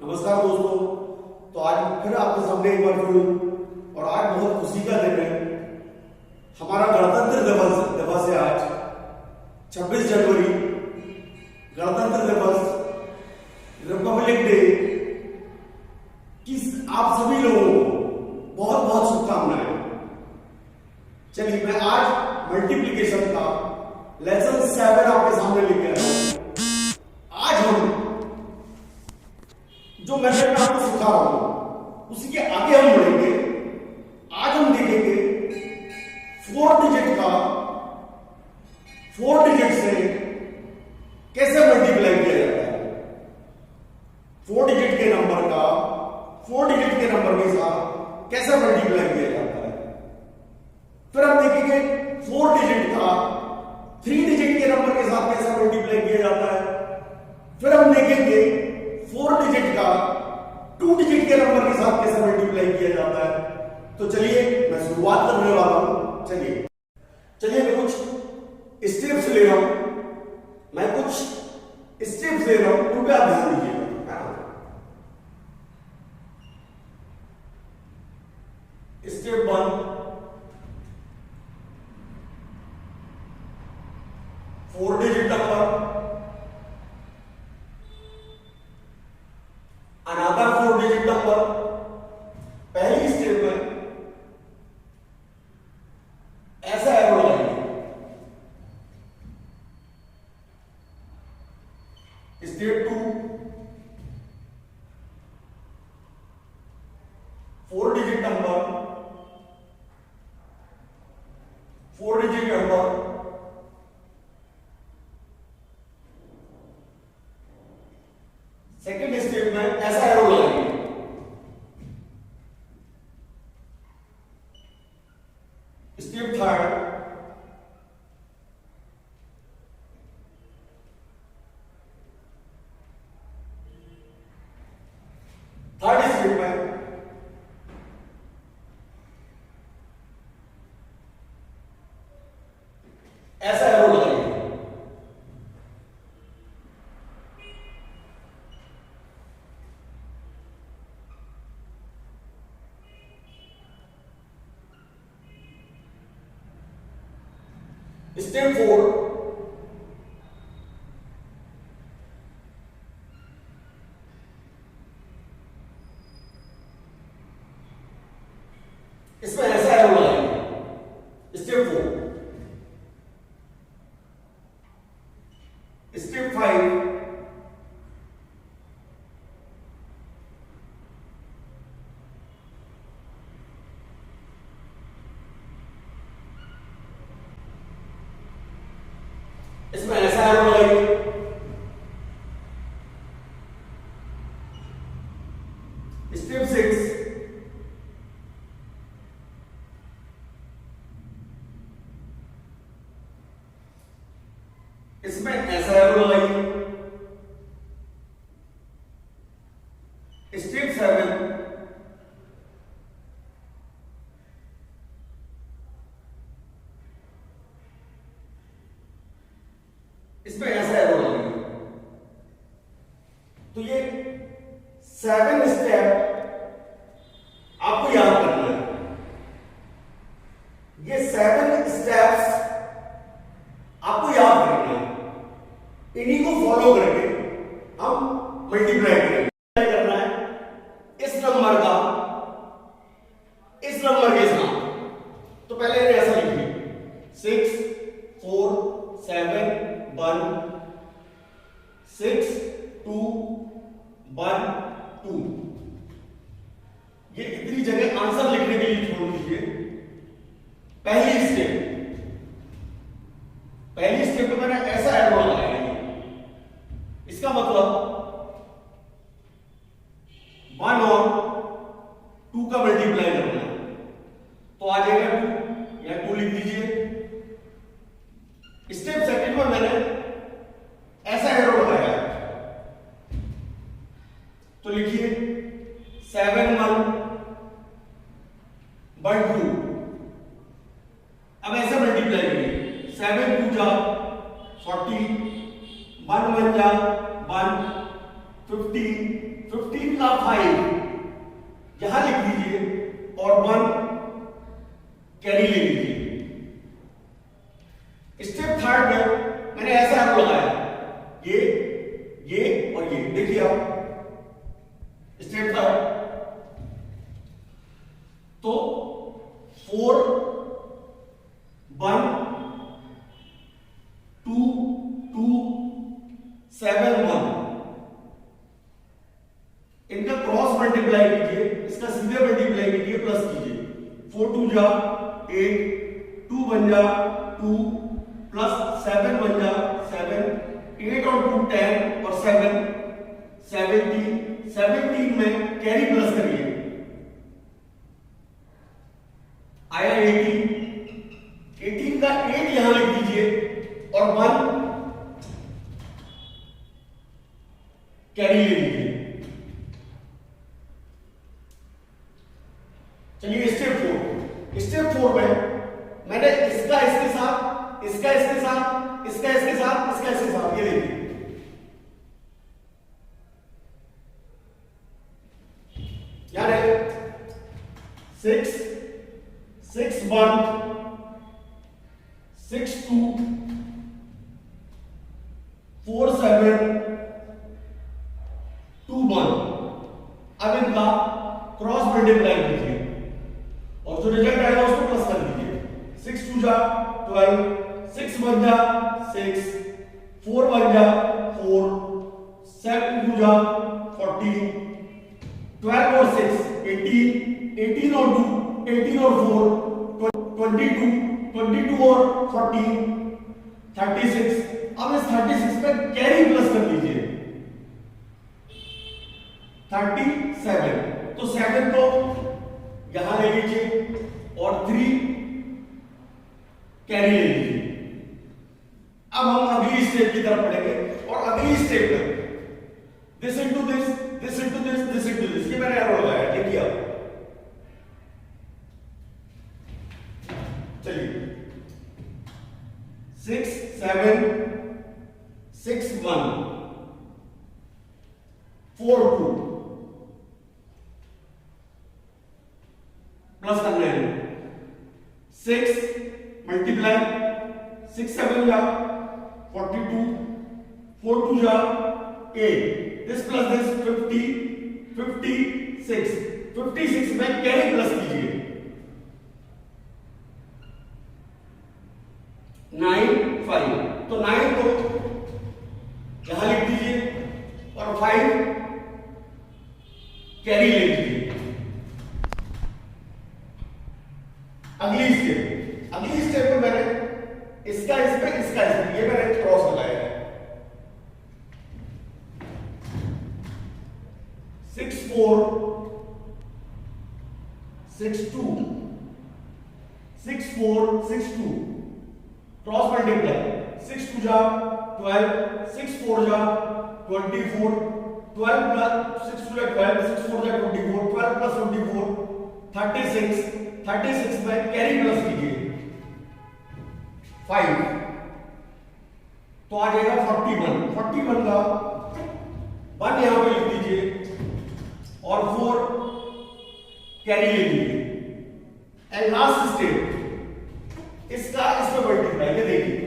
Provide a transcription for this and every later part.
नमस्कार दोस्तों। तो आज फिर आपके सामने एक बार फिर हूं और आज बहुत खुशी का दिन है। हमारा गणतंत्र दिवस है आज 26 जनवरी, गणतंत्र दिवस, रिपब्लिक डे की आप सभी लोगों को बहुत बहुत शुभकामनाएं। चलिए मैं आज मल्टीप्लिकेशन का लेसन 7 आपके सामने लेके आया हूं। आज हम जो मेथड मैं आपको सिखा रहा हूं उसी के आगे हम बढ़ेंगे। आज हम देखेंगे 4 डिजिट से कैसे मल्टीप्लाई किया जाता है। 4 डिजिट के नंबर का 4 डिजिट के नंबर के साथ कैसे मल्टीप्लाई किया जाता है। फिर हम देखेंगे 4 डिजिट का 3 डिजिट के नंबर के साथ कैसे मल्टीप्लाई किया जाता है। फिर हम देखेंगे 4 डिजिट का 2 डिजिट के नंबर के साथ कैसे मल्टीप्लाई किया जाता है। तो चलिए मैं शुरुआत करने वाला हूं। चलिए मैं कुछ स्टेप्स ले रहा हूं, उन पे आप ध्यान दीजिएगा। Step 1, 4 digit number, another 4 digit number. पहली स्टेप में ऐसा एरो लगाएंगे। Step 2, 4 digit number, 4 digit number. Second step में ऐसा एरो लगाएंगे। स्टेप 3, थर्ड स्टेप में ऐसा एरो लगाएंगे। स्टेप 4, इसमें ऐसा एरो लगाएंगे। स्टेप 4, स्टेप 5, इसमें ऐसा एरो लगाएंगे। स्टेप 6, इसमें ऐसा एरो लगाएंगे। स्टेप 7, इसमें ऐसा एरो लगाएंगे। तो ये 7 स्टेप आपको याद करना है। ये 7 स्टेप्स आपको याद करना है। इन्हीं को फॉलो करके हम मल्टीप्लाई करेंगे। करना है इस नंबर का इस नंबर के साथ। तो पहले ऐसा लिखिए 6 4 7 1 6 2 1 2। ये इतनी जगह आंसर लिखने के लिए छोड़ दीजिए। पहली स्टेप में मैंने ऐसा एरो लगाया है। इसका मतलब 1 और 2 का मल्टीप्लाई करना है। तो आ जाएगा 2, या 2 लिख दीजिए। स्टेप सेकंड में मैंने ऐसा एरो लगाया है। तो लिखिए 7 1 1 2। अब ऐसा मल्टीप्लाई करिए। 7 2 जा 40, 1 1 जा 1, 50, 15 का 5 यहां लिख दीजिए और 1 कैरी ले लीजिए। स्टेप थर्ड में मैंने ऐसा एरो लगाया, ये और ये, देखिए आप स्टेप थर्ड, तो 4 1 2 2 7 1, इनका क्रॉस मल्टीप्लाई कीजिए, इसका सीधे मल्टीप्लाई कीजिए, प्लस कीजिए। 4 2 जा 8, 2 1 जा 2 प्लस 7 1 जा 7, 8 और 2 10 और 7 17 में कैरी प्लस करिए, आया 18 का 8 यहां लिख दीजिए और 1 कैरी ले लीजिए। चलिए स्टेप 4 में मैंने इसका इसके साथ, इसका इसके साथ, इसका इसके साथ, इसका इसके साथ, ये देखिए यार 6 6 1 6 2 4 7 2 1। अब इनका क्रॉस मल्टीप्लाई कीजिए और जो रिजल्ट आएगा उसको प्लस कर दीजिए। 6 2 जा 12, 6 1 जा 6, 4 1 जा 4, 7 2 जा 14, 12 और 6 18, 18 और 2 18 और 4 22, 22 और 14 36। अब इस 36 पे कैरी प्लस कर लीजिए 37, तो 7 को यहां ले लीजिए और 3 कैरी ले लीजिए। अब हम अगली स्टेप की तरफ बढ़ेंगे और अगली स्टेप में this into this, this into this, this into this, ये मैंने एरो लगाया, देखिए आप। चलिए 6 7 6 1 4 2 प्लस करना है 6 मल्टीप्लाई 6 7 जा 42, 4 2 जा 8, दिस प्लस दिस 50 56 में कैरी प्लस कीजिए 9 5, तो 9 को यहां लिख दीजिए और 5 कैरी ले लीजिए। अगली स्टेप में मैंने इसका इस पे, इसका इस पे, ये मैंने क्रॉस लगाया है। 6 4 6 2 6 4 6 2 क्रॉस मल्टीप्लाई 6 2 जा 12, 6 4 जा 24, 12 प्लस 6 2 जा 12, 6 4 जा 24, 12 प्लस 24 36 में कैरी प्लस कीजिए 5, तो आ जाएगा 41 का 1 यहां पे लिख दीजिए और 4 कैरी ले लीजिए। एंड लास्ट स्टेप इसका इसमें मल्टीप्लाई, ये देखिए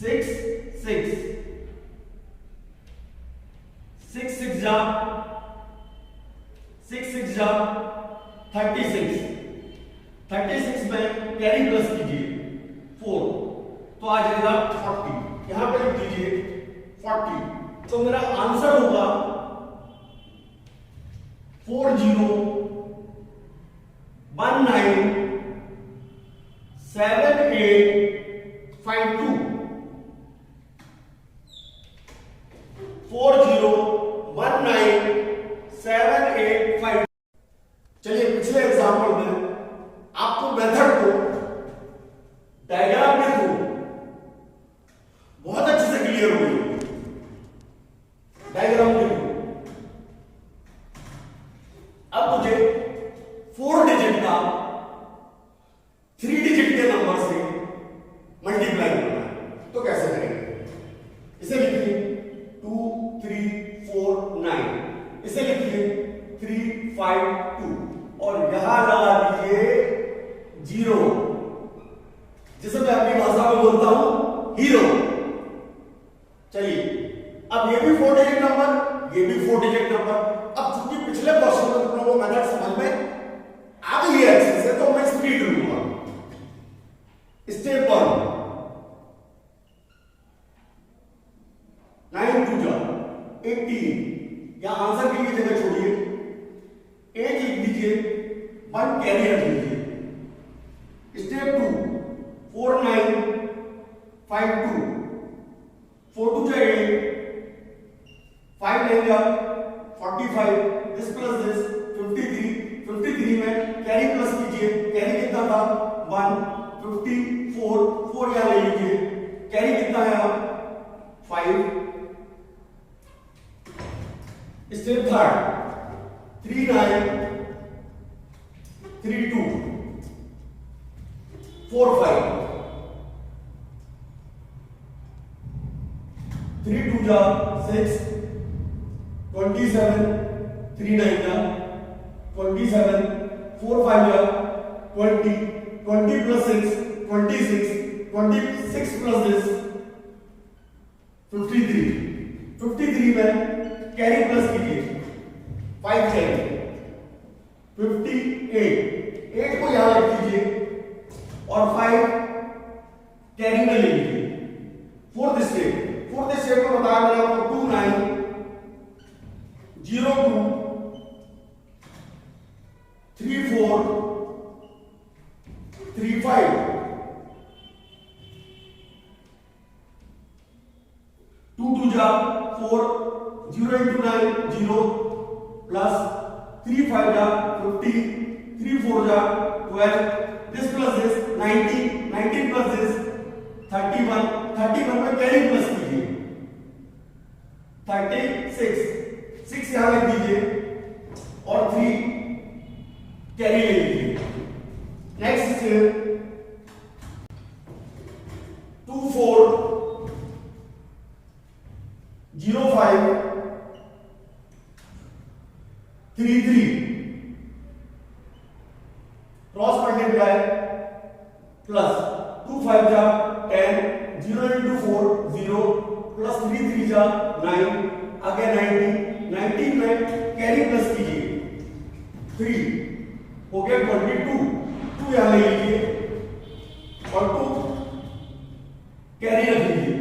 6 6 जा 36 में कैरी प्लस कीजिए 4, तो आ जाएगा 40, यहां पे लिख दीजिए 40, तो मेरा आंसर होगा 40197852 40197852। चलिए पिछले एग्जाम्पल में आपको मेथड को डायग्राम के थ्रू बहुत अच्छे से क्लियर हो गई। डायग्राम के थ्रू अब मुझे 4 डिजिट का 3 डिजिट के नंबर से मल्टीप्लाई करना है, तो कैसे करेंगे? इसे लिखिए 2 3 चलिए अब ये भी 4 डिजिट नंबर, ये भी 4 डिजिट नंबर। अब चूंकि पिछले क्वेश्चन में तुम लोगों को मेथड समझ में आ गई है अच्छे से, तो मैं स्पीड लूंगा। स्टेप 1, 9 2 जा 18, या आंसर के लिए जगह छोड़िए, 8 लिख दीजिए, 1 कैरी रख लीजिए। स्टेप 2, 4 9 5 2, 4 2 जा 8, 5 9 जा 45, दिस प्लस दिस 53, 53 में कैरी प्लस कीजिए, कैरी कितना था 1, 54, 4 यहां ले लीजिए, कैरी कितना है 5। स्टेप 3, 3 9 3 2 4 5, 3 2 जा 6, 27, 3 9 जा 27, 4 5 जा 20, 20 plus 6 26, 26 plus this 53, 53 में कैरी प्लस कीजिए, 5 कैरी 58, 8 को यहां रख दीजिए और 5 कैरी में ले लीजिए। फोर्थ स्टेप में बताया मैंने आपको 2 9 0 2 3 4 3 5, 2 2 जा 4, 0 into 9 0 plus 3 5 जा 50, 3 4 जा 12, this plus this 19, 19 plus this 31, 31 में कैरी प्लस कीजिए, 36, 6 यहां लिख दीजिए और 3 कैरी ले लीजिए। नेक्स्ट 2 4 0 5 3 3, क्रॉस मल्टीप्लाई प्लस 2 5 जा 10, 0 into 4 0 प्लस 3 3 जा 9, आगे 19 में कैरी प्लस कीजिए, 3 हो गया 22, 2 यहां ले लीजिए और 2 कैरी रख लीजिए।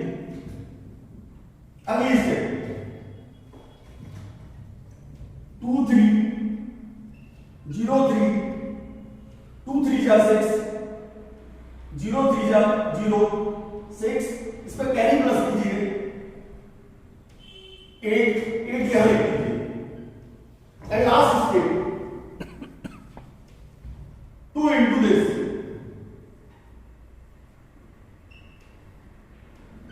अगली स्टेप 2 3 0 3, 2 3 जा 6, 0 3 जा 0 6, इस पर कैरी प्लस कीजिए, 8 यहां लिख दीजिए। And last step 2 into this,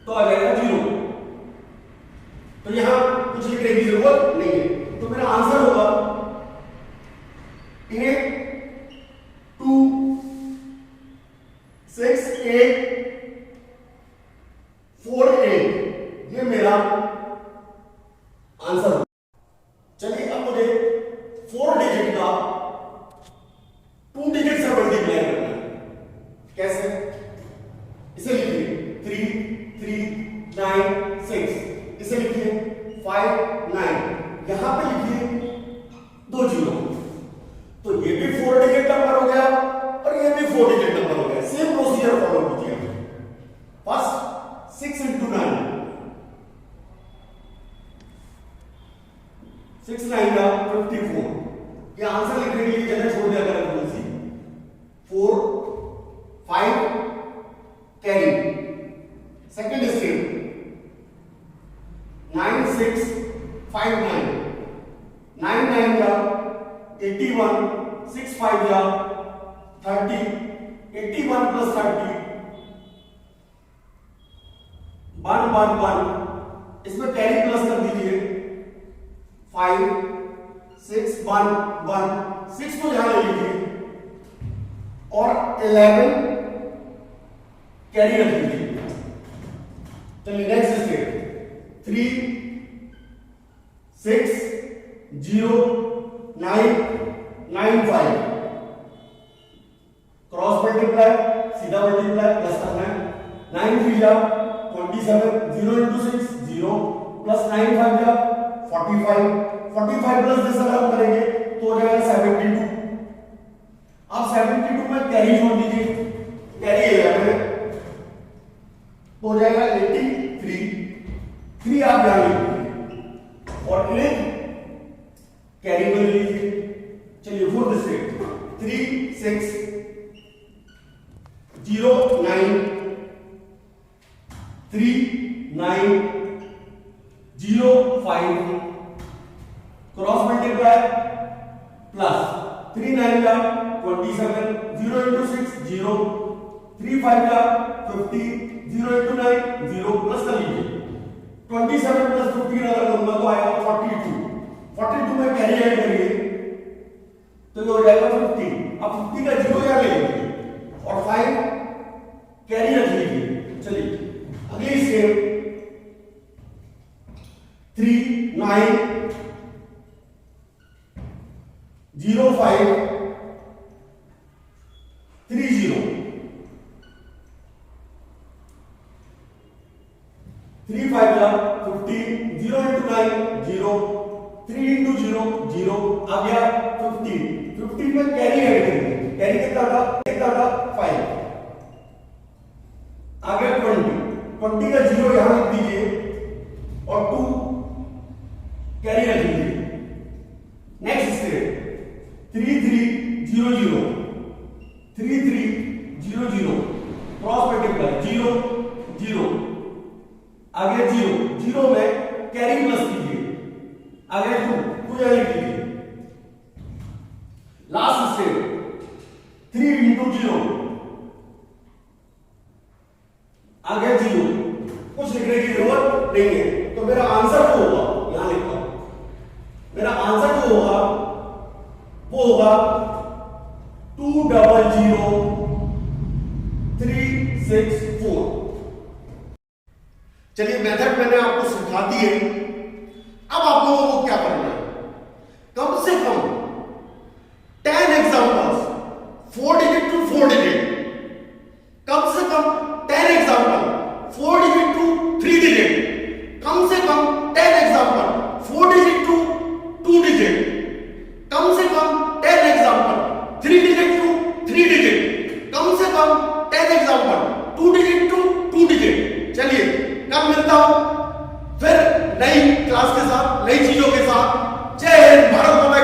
तो आ जाएगा 0। तो यहां कुछ लिखने की जरूरत नहीं है, तो मेरा आंसर होगा 8 2 6 8 4 8, ये मेरा आंसर। चलिए अब मुझे 4 डिजिट का 2 डिजिट से मल्टीप्लाई करना है। कैसे? इसे लिखिए 3 3 9 6, इसे लिखिए 5 9, यहां पे लिखिए 2 जीरो। तो ये भी 4 डिजिट नंबर हो गया और ये भी 4 डिजिट नंबर हो गया। सेम प्रोसीजर फॉलो कीजिए। फर्स्ट 6 into 9, 6 9 का 54, ये आंसर लिखने के लिए जगह छोड़ दिया करें थोड़ी सी। 4 5 कैरी। सेकंड स्टेप 9 6 5 9, 9 9 का 81, 6 5 का 30, 81 plus 30 1 1 1, इसमें कैरी प्लस कर दीजिए, 5 6 1 1, 6 को यहां ले लीजिए और 11 कैरी रख लीजिए। चलिए नेक्स्ट स्टेप 3 6 0 9 9 5, क्रॉस मल्टीप्लाई, सीधा मल्टीप्लाई प्लस करना है। 9 3 जा 27, 0 into 6 0, प्लस 9 5 जा 45, 45 प्लस दिस अगर हम करेंगे तो हो जाएगा 72। अब 72 में कैरी जोड़ दीजिए, कैरी 11 तो हो जाएगा 83, 3 आप यहां लिखिए और 8 कैरी में लीजिए। चलिए fourth step 3 6 0 9 3 9 0 5 cross multiply plus 3 9 का 27 0 into 6 0 3 5 का 50 0 into 9 0 प्लस कर लीजिए 27 प्लस 15 अगर लूंगा तो आएगा 42, 42 में कैरी ऐड करिए तो ये हो जाएगा 50। अब 50 का 0 यहां ले लीजिए और 5 कैरी रख लीजिए। चलिए अगली स्टेप 3 9 0 5 3 0 3 5 का 50 0 into 9 0 3 into 0 0 आ गया 50, 50 में कैरी ऐड करेंगे, कैरी कितना था 5 आ गया 20, 20 का 0 यहां लिख दीजिए और 2 कैरी रख लीजिए। नेक्स्ट स्टेप 3 3 0 0 3 3 0 0 क्रॉस मल्टीप्लाई 0 0 आगे 0 0 में कैरी प्लस कीजिए, आगे 2 यहां लिख लीजिए। लास्ट स्टेप 3 into 0 आगे 0 कुछ लिखने की जरूरत नहीं है। तो मेरा आंसर जो होगा यहां लिखा, मेरा आंसर जो होगा वो होगा 2 0 0 3 6 4। चलिए मेथड मैंने आपको सिखा दी है।